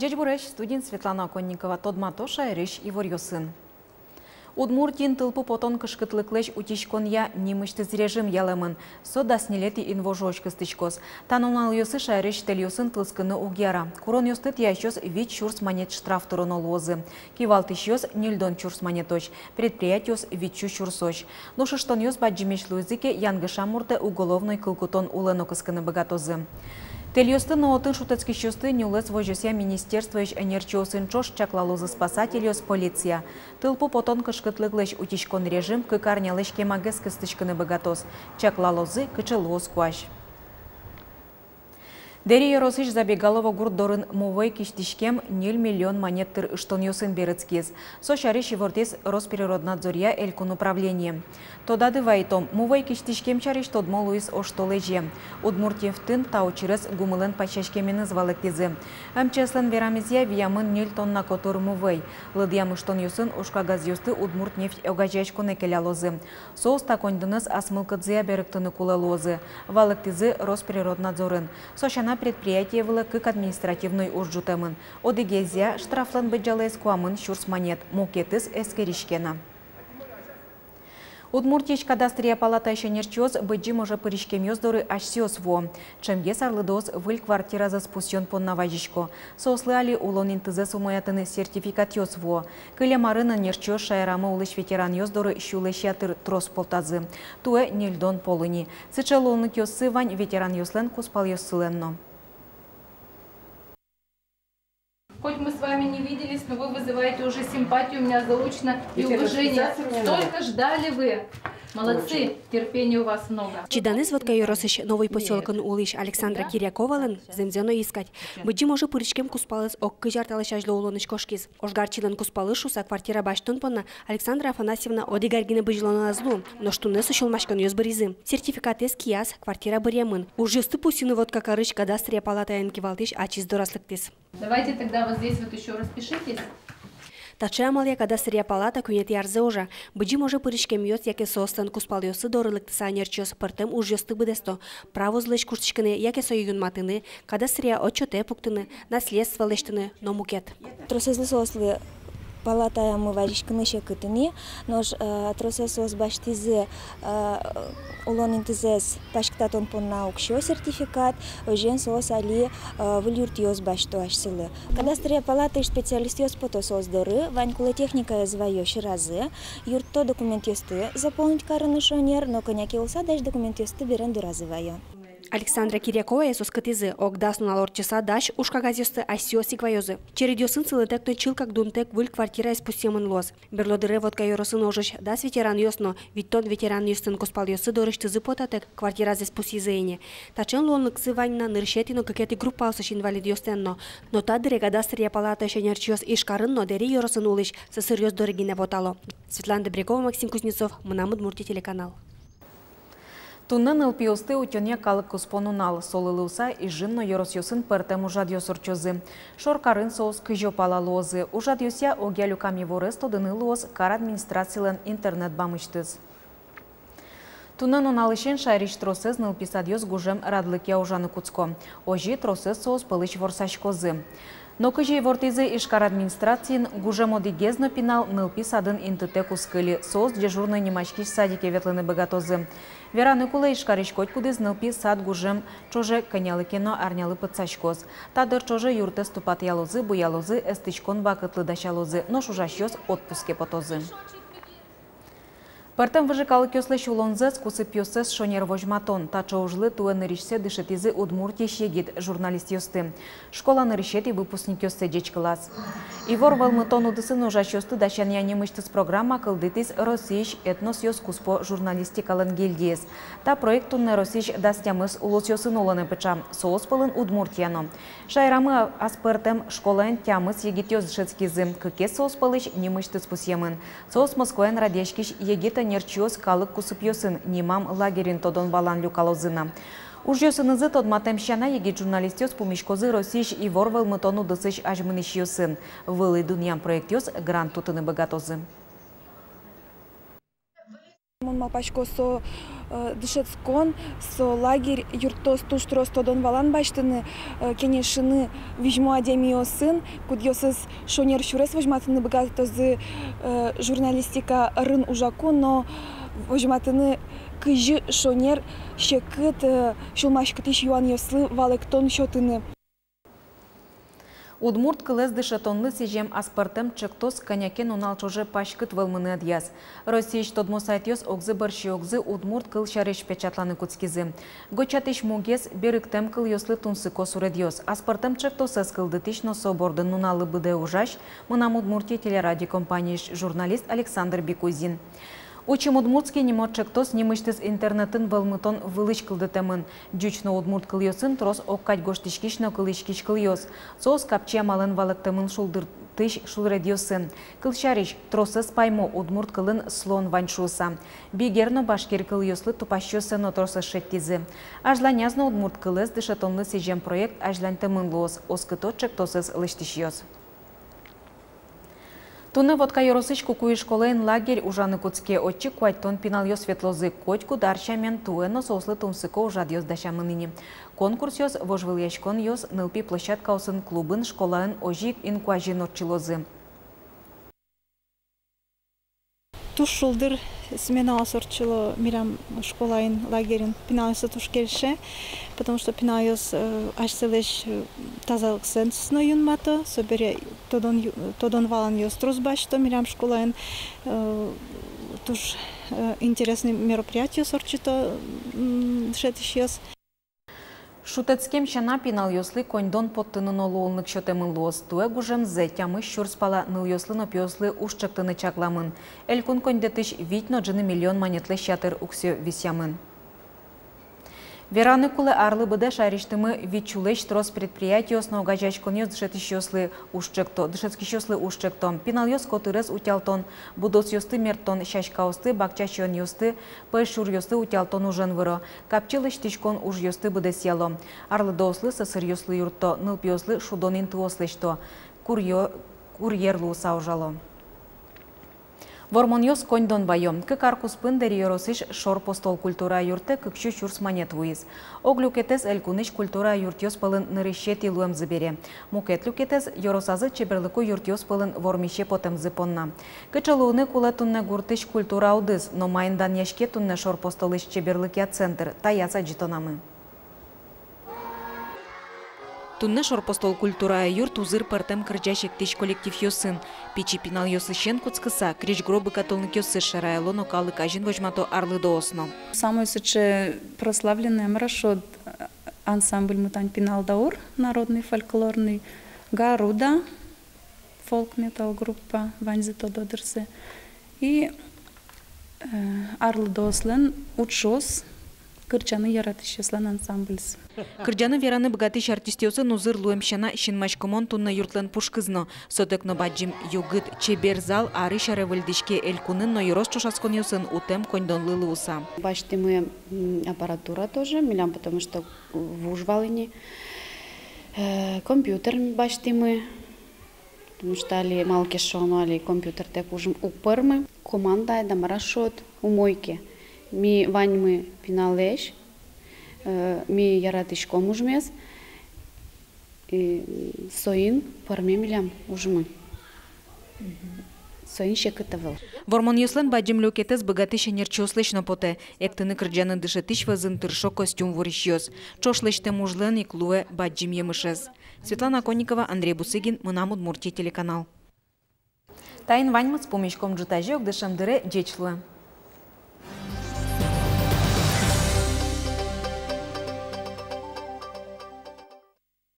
Джечбуреш студент Светлана Конникова Тодматоша Риш Иворьосын. Удмуртин тылпу потон кышкытлыклеш утишконья немыштыз режим ялымын. Сода снилети инвожочка стычкос. Танунал йосы шайреш тельосын тылскыны угяра. Курон йостыт ящос вид чурс монет штраф турно лозы. Кивалтыш йос нильдон чурс монеточ. Предприятиос вид чурсоч. Нушыштон йос баджимеш луизыке янгыша мурте уголовной кылкутон улыно кыскыны богатозы. Тельосты ноотын шутецкий счёсты нюлес вожося министерство иш энерчиосын чош чаклалозы спасательос полиция. Тылпу потон кышкытлыглеш утишкон режим кыкарнялеш кемагес кыстычкыны богатоз. Чаклалозы кычылоз куаш. Дери Яросыш забегалова гурдорын мовой киштишкем 0 миллион монеттыр ыштоньосын берецкез. Сошари шивортес Росприроднадзория элькон управление. Тодады вайтом мовой киштишкем чариш тодмо Луис Оштолеже. Удмуртьевтын таучырыс гумылын пачашкеменыз валектезы. МЧСлен верамезия виямын 0 тонна котор мовой. Лыдьям ыштоньосын ушкагазьёсты Удмуртнефть огажачкон экелялозы. Соус такондыныз асмылкыдзия беректыны кулалозы. Валектезы Росприроднадзорын. Сошана предприятие вылы как административной ужжутамын. Одегезия штрафлан беджалес куамын шурс монет мукетыз эскеришкена. Удмуртич кадастрия палата еще нерчоз быджи може пыришкем ёздоры ашсиос во. Чемге сарлыдоз выль квартира за спусьон пон наважишко. Сослы али улонин тызе сумаятыны сертификат ёз во. Кыле марына нерчоз шайрама улыш ветеран ёздоры щулещатыр трос полтазы. Туэ нильдон полыни. Сычелоны ёсы вань ветеран ёслен куспал ёссыленно. Хоть мы с вами не виделись, но вы вызываете уже симпатию у меня заочно и уважение. Столько ждали вы. Молодцы, терпения у вас много. Чиданыз вот кайоросыш новый поселкын улыш Александра Киряковалын земзено искать. Быджи може пырышкем куспалыз оккы жарталы шажлы улыныш кошкиз. Ошгарчилын куспалы шуса квартира баштон понна Александра Афанасьевна одигаргины быжлана азлу. Но штуны сушылмашкан ёз быризы. Сертификат эскияс, квартира бырьямын. Уже стыпусины вот какарыш кадастрия палата янкивалтыш ачиз дораслыктис. Давайте тогда вот здесь вот еще распишитесь. Тача амалия кадастрия палата кюнет ярзе уже. Быджи може пырышкем ёс, яке состан куспал ёсы дорылыкты санерчёс, пыртым уж ёсты быдесто. Право злыш куртышкыны, яке союн матыны, кадастрия отчёте пуктыны, наследство лештыны, но мукет. Тросезлы сослы палата омываришкыны шекытыны, нож тросесос баштизы улонин тизес пашктатон понна укшо сертификат, ожен сос али вылюрт ёс башто ашсылы. Кадастрия палата специалист ёс пото создоры, ванькула техника звайо ширазы, юрто документ ёсты заполнить карыны шонер, но коняки улса даш документ ёсты берен дуразывайо. Александра Кирякова есус кытызы, огдасну налорчаса даш ушкагазёсты асиоси квайозы. Чередёсын сылытек то чилкак дунтек выль квартира испустемын лоз. Берлодыре вот кайоросын ожыш дас ветеран ёсно, виттон ветеран ёстын куспал ёсы дорыштызы потатек квартира за спусизыйне. Тачен лонлыксы ваньна ныршетино какети группа усыш инвалид ёстенно. Но тадыре кадастрия палата шенерчёс ишкарынно дери ёросын улыш сысыр ёс дорогине потало. Светлана Добрякова, Максим Кузнецов, Мынамыд Мурти телеканал. Туннын ылпиосты утёне калык куспонунал, солылыуса и жинно yorosyoсын пыртем ужад йосорчозы. Шоркарын соус кыжопала лозы. Ужад йося огялюками ворыс тодыны лоз кар администрациялен интернет бамыштыз. Туннын уналышен шайриш тросыз нылписадьёс гужем радлыке ужаны куцко. Ожи тросыз соус пылыч ворсашкозы. Но кыжей вортизы ишкар администрациин гужемо дигезно пинал нылпи садын интыте кускыли соус дежурный немачкиш садике ветлыны богатозы. Вераны кулы ишкариш котькудыз нылпи сад гужем чоже конялы кено арнялы пыцашкоз. Тадыр чоже юрты ступат ялозы, буялозы, эстычкон вакытлы дашалозы, но шужашьёс отпуске потозы. Пыртым выжикалы кёслыш улонзыз кусып ёсыз шонер вожматон. Тачо ужлы туэ ныришсе дышетизы Удмуртия щегит журналист ёсты. Школа ныришет и выпускник ёсты деч класс. Ивор валмытон удысын ужаш ёсты дащан янемыштыз программа кылдытыз Росиш этнос ёс куспо журналистикалын гильдиез. Та проект тунны Росиш дастямыз улос ёсын оланы пыча. Соос пылын Удмуртияно. Шайрамы аспыртым школаен тямыз егит ёс шецкизы. Кыкес соос пылыш немыштыз пусьемын. Соос Москваен радешкиш егит нерчиос калык кусып ёсын, немам лагерин тодон балан люкалозына. Уж ёсынызы тодматем щана егит журналист ёс пумишкозы Росиш и ворвал мытону дысыш ажмыныш ёсын. Вылы дуньям проект ёс грант тутыны богатозы. Малпачко со дышецкон, со лагерь юртос туштрос тодон валан баштыны, кенешины вижму адемио сын, кудьосыз шонер шурес вожматыны богатозы журналистика рын ужаку, но вожматыны кыжы шонер щекыт шулмашкытыш юан йослы валектон шотыны. Удмурт кылез дышатонлы сижем аспартем чектос конякен уналчуже пашкыт вылмыны адьяз. Россияш тодмосайтьос огзы барши огзы удмурт кыл шареш печатланы куцкизы. Гочатыш мугес берыктем кыл йослы тунсы косуредьос. Аспартем чектос эскылдытыш но собордын нуналы быде ужаш, мынам Удмуртия телерадиокомпанияш журналист Александр Бекузин. Учим удмуртский немот чектос немыштыз интернетін вылмытон вылыш кылдытымын. Джучно удмурт кылйосын трос оккать гоштишкишно кылышкиш кылйос. Соос капчия малын валыктымын шулдыртыш шулредьосын. Кылшариш тросыз паймо удмурт кылын слон ваншуса. Бигерно башкир кылйослы тупащосы но тросыз шеттизы. Ажланязно удмурт кылыз дышатонлы сижем проект ажлантымын лоз. Оскыто чектосыз лыштишьос. Туны водка yorosыш кукуи школен лагерь ужаны куцке отчи куайтон пинал светлозы котьку дарча мен туэно сослы тумсыко ужадьос дашамыныни. Конкурс йос вожвыл яшкон йос нылпи площадка осын клубын школаын ожик инкуажин отчилозы. Туш шулдыр смена осорчило мирам школаин лагерин пиналысы туш келше, потому что пиналос ашселеш тазалык сенсно юнмато, собере тодон валан йос трусбашто мирам школаин туш интересные мероприятия сорчито шетишьос. Шутецкем щана пинал йослы коньдон подтынын олуылнык шотемын лоз. Туэ гужем зе тямы щурспала ныл йослы но пьослы ушчыктыны чакламын. Элькун коньдетыш витно джыны миллион монетлы щатыр уксё висямын. Вераны кулы арлы быде шариштымы вичулеш трос предприятиос но гажачкон йос дышетыщослы ушчыкто, дышетскищослы ушчыкто. Пинал йос котырез утялтон, будос йосты мертон, шашкаосты, бакчачон йосты, пэшур йосты утялтон ужен выро. Капчылыш тишкон уж йосты быде село. Арлы дослы сысыр йослы юрто, ныл пьослы шудонин туослышто. Курьерлу саужало. Вормон йос коньдон байом. Кыкаркус пындери yorosыш шор постол культура юрты кыкшу чурс манет вуиз. Оглюкетес элькуныш культура юртьос пылын нырыщет илуем забере. Мукет люкетес yorosазы чеберлыку юртьос пылын вормище потем зыпонна. Кычалуыны кулетунне гуртыш культура аудыз, но майндан яшкетунне шор постолыш чеберлыкя центр, таяса джитонамы. Тунны шорпостол культура юрт узыр партем кырджашек тиш коллектив йосын. Пичи пинал йосышен куцкыса, крич гробы католник йосы шарайло, но калы кажин вожмато арлы доосно. Самый суче прославленный маршрут ансамбль Мутань Пинал Даур, народный фольклорный, Гаруда, фолк-метал группа, Ванзи Тододерсы, и арлы доослен Учос, Кырчаны яратышеслен ансамбльс. Кырджаны вераны богатыш артистиосы нузыр луемщана шинмашкомон тунна юртлен пушкызно. Сотекно баджим югыт чебер зал арыша револьдишке элькунын, но юрос чушаскон юсын утем коньдон лылы уса. Бачите мы аппаратура тоже, милям, потому что в ужвалыне компьютер бачите мы, потому что али малкешону, али компьютер тек ужим упырмы, команда да марашот у мойке. Ми вань мы пиналеш, ми яратышком ужмес, и соин парме милям ужмы. Соин шекытывал. Вормон юслен баджим люкетес богатыш нерчослышно поте, эктыны кырджаны дышетыш вазын тыршо костюм ворищёс. Чошлыште мужлен и клуэ баджим емышес. Светлана Конникова, Андрей Бусыгин, мынам Удмуртия телеканал. Тайн ваньмыц помещком джитажок дышам дыре джечлуэ.